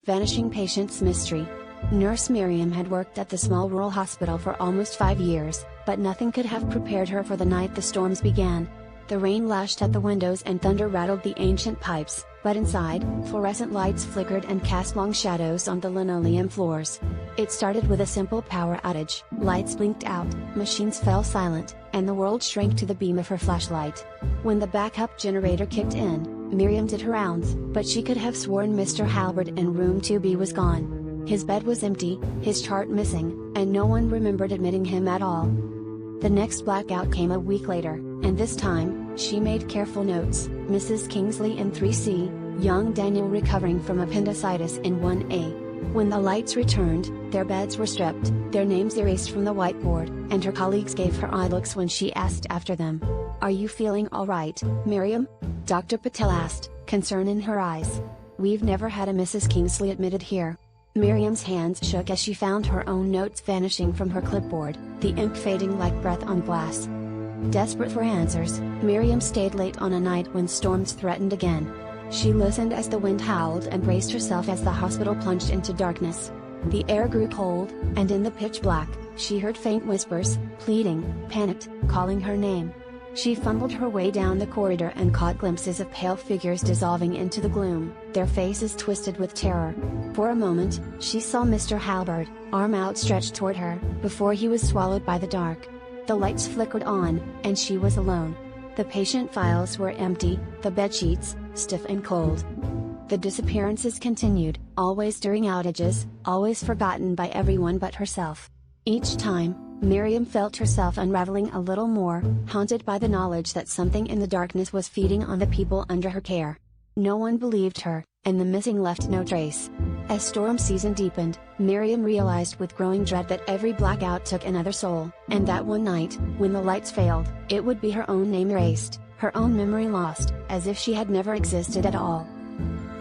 Vanishing Patients Mystery. Nurse Miriam had worked at the small rural hospital for almost 5 years, but nothing could have prepared her for the night the storms began. The rain lashed at the windows and thunder rattled the ancient pipes, but inside, fluorescent lights flickered and cast long shadows on the linoleum floors. It started with a simple power outage. Lights blinked out, machines fell silent, and the world shrank to the beam of her flashlight. When the backup generator kicked in, Miriam did her rounds, but she could have sworn Mr. Halbert in room 2B was gone. His bed was empty, his chart missing, and no one remembered admitting him at all. The next blackout came a week later, and this time, she made careful notes. Mrs. Kingsley in 3C, young Daniel recovering from appendicitis in 1A. When the lights returned, their beds were stripped, their names erased from the whiteboard, and her colleagues gave her eye looks when she asked after them. "Are you feeling all right, Miriam?" Dr. Patel asked, concern in her eyes. "We've never had a Mrs. Kingsley admitted here." Miriam's hands shook as she found her own notes vanishing from her clipboard, the ink fading like breath on glass. Desperate for answers, Miriam stayed late on a night when storms threatened again. She listened as the wind howled and braced herself as the hospital plunged into darkness. The air grew cold, and in the pitch black, she heard faint whispers, pleading, panicked, calling her name. She fumbled her way down the corridor and caught glimpses of pale figures dissolving into the gloom, their faces twisted with terror. For a moment, she saw Mr. Halbert, arm outstretched toward her, before he was swallowed by the dark. The lights flickered on, and she was alone. The patient files were empty, the bedsheets, stiff and cold. The disappearances continued, always during outages, always forgotten by everyone but herself. Each time, Miriam felt herself unraveling a little more, haunted by the knowledge that something in the darkness was feeding on the people under her care. No one believed her, and the missing left no trace. As storm season deepened, Miriam realized with growing dread that every blackout took another soul, and that one night, when the lights failed, it would be her own name erased, her own memory lost, as if she had never existed at all.